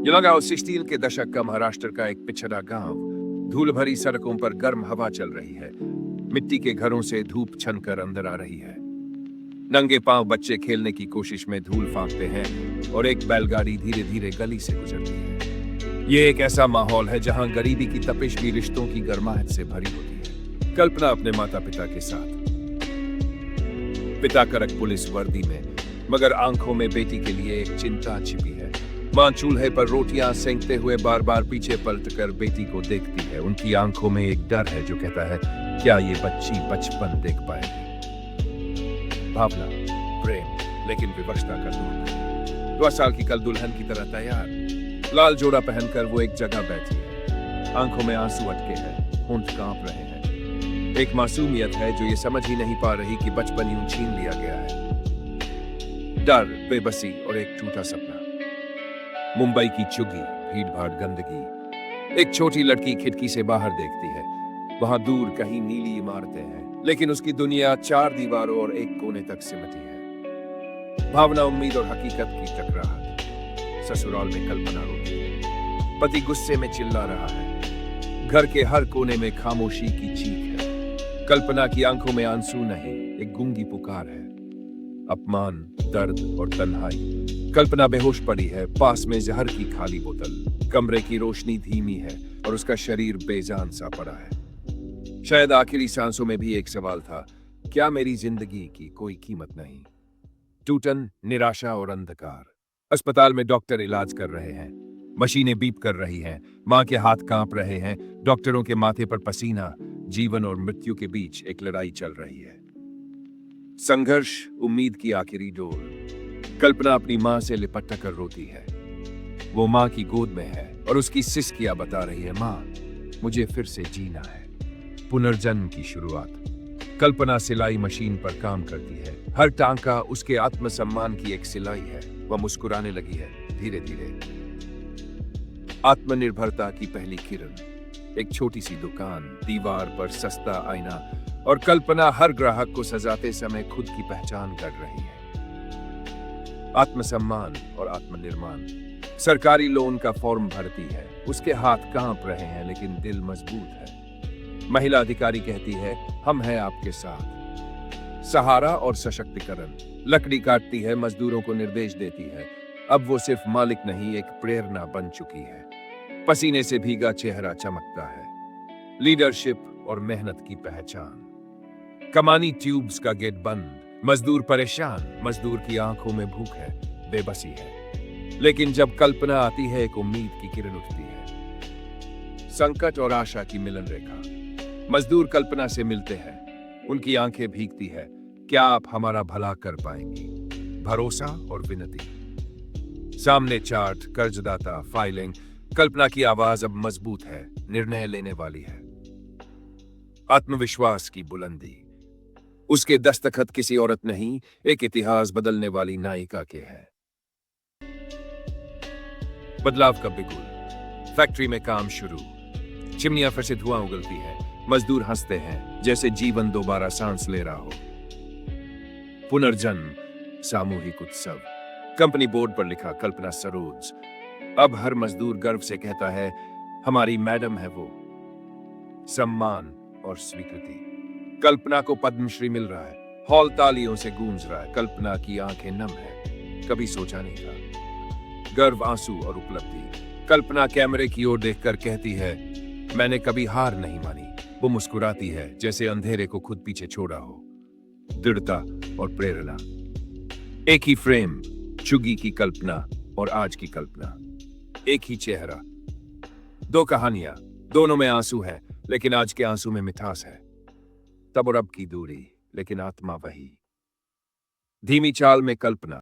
ये लगाओ 60 के दशक का महाराष्ट्र का एक पिछड़ा गांव। धूल भरी सड़कों पर गर्म हवा चल रही है। मिट्टी के घरों से धूप छनकर अंदर आ रही है। नंगे पांव बच्चे खेलने की कोशिश में धूल फांकते हैं और एक बैलगाड़ी धीरे धीरे गली से गुजरती है। ये एक ऐसा माहौल है जहां गरीबी की तपिश भी रिश्तों की गर्माहट से भरी होती है। कल्पना अपने माता पिता के साथ, पिता कड़क पुलिस वर्दी में, मगर आंखों में बेटी के लिए एक चिंता छिपी है। मां चूल्हे पर रोटियां सेंकते हुए बार बार पीछे पलटकर बेटी को देखती है। उनकी आंखों में एक डर है जो कहता है, क्या ये बच्ची बचपन देख पाएगी? भावना, प्रेम, लेकिन विवशता का दुख। 2 साल की कल दुल्हन की तरह तैयार, लाल जोड़ा पहनकर वो एक जगह बैठी है। आंखों में आंसू अटके हैं, होंठ कांप रहे हैं। एक मासूमियत है जो ये समझ ही नहीं पा रही कि बचपन यूं छीन लिया गया है। डर, बेबसी और एक टूटा सपना। मुंबई की चुगी, भीड़ भाड़, गंदगी। एक छोटी लड़की खिड़की से बाहर देखती है। वहां दूर कहीं नीली इमारतें हैं, लेकिन उसकी दुनिया 4 दीवारों और एक कोने तक सिमटी है। भावना, उम्मीद और हकीकत की टकराहट। ससुराल में कल्पना रोती है। पति गुस्से में चिल्ला रहा है। घर के हर कोने में खामोशी की चीख है। कल्पना की आंखों में आंसू नहीं, एक गूंगी पुकार है। अपमान, दर्द और तन्हाई। कल्पना बेहोश पड़ी है, पास में जहर की खाली बोतल। कमरे की रोशनी धीमी है और उसका शरीर बेजान सा पड़ा है। शायद आखिरी सांसों में भी एक सवाल था, क्या मेरी जिंदगी की कोई कीमत नहीं? टूटन, निराशा और अंधकार। अस्पताल में डॉक्टर इलाज कर रहे हैं। मशीनें बीप कर रही हैं। मां के हाथ कांप रहे हैं। डॉक्टरों के माथे पर पसीना। जीवन और मृत्यु के बीच एक लड़ाई चल रही है। संघर्ष, उम्मीद की आखिरी डोर। कल्पना अपनी मां से लिपट कर रोती है। वो मां की गोद में है और उसकी सिसकियां बता रही है, मां, मुझे फिर से जीना है। पुनर्जन्म की शुरुआत। कल्पना सिलाई मशीन पर काम करती है। हर टांका उसके आत्मसम्मान की एक सिलाई है। वह मुस्कुराने लगी है, धीरे धीरे। आत्मनिर्भरता की पहली किरण। एक छोटी सी दुकान, दीवार पर सस्ता आईना, और कल्पना हर ग्राहक को सजाते समय खुद की पहचान कर रही है। आत्मसम्मान और आत्मनिर्माण। सरकारी लोन का फॉर्म भरती है। उसके हाथ कांप रहे हैं, लेकिन दिल मजबूत है। महिला अधिकारी कहती है, हम हैं आपके साथ। सहारा और सशक्तिकरण। लकड़ी काटती है, मजदूरों को निर्देश देती है। अब वो सिर्फ मालिक नहीं, एक प्रेरणा बन चुकी है। पसीने से भीगा चेहरा चमकता है। लीडरशिप और मेहनत की पहचान। कमानी ट्यूब्स का गेट बंद। मजदूर परेशान। मजदूर की आंखों में भूख है, बेबसी है। लेकिन जब कल्पना आती है, एक उम्मीद की किरण उठती है। संकट और आशा की मिलन रेखा। मजदूर कल्पना से मिलते हैं। उनकी आंखें भीगती है, क्या आप हमारा भला कर पाएंगी? भरोसा और विनती। सामने चार्ट, कर्जदाता, फाइलिंग। कल्पना की आवाज अब मजबूत है, निर्णय लेने वाली है। आत्मविश्वास की बुलंदी। उसके दस्तखत किसी औरत नहीं, एक इतिहास बदलने वाली नायिका के हैं। बदलाव का बिगुल। फैक्ट्री में काम शुरू। चिमनियां फिर से धुआं उगलती है। मजदूर हंसते हैं, जैसे जीवन दोबारा सांस ले रहा हो। पुनर्जन्म, सामूहिक उत्सव। कंपनी बोर्ड पर लिखा, कल्पना सरोज। अब हर मजदूर गर्व से कहता है, हमारी मैडम है वो। सम्मान और स्वीकृति। कल्पना को पद्मश्री मिल रहा है। हॉल तालियों से गूंज रहा है। कल्पना की आंखें नम है। कभी सोचा नहीं था। गर्व, आंसू और उपलब्धि। कल्पना कैमरे की ओर देखकर कहती है, मैंने कभी हार नहीं मानी। वो मुस्कुराती है, जैसे अंधेरे को खुद पीछे छोड़ा हो। दृढ़ता और प्रेरणा। एक ही फ्रेम, चुगी की कल्पना और आज की कल्पना। एक ही चेहरा। 2 कहानियां, दोनों में आंसू है, लेकिन आज के आंसू में मिठास है। तब और अब की दूरी, लेकिन आत्मा वही। धीमी चाल में कल्पना।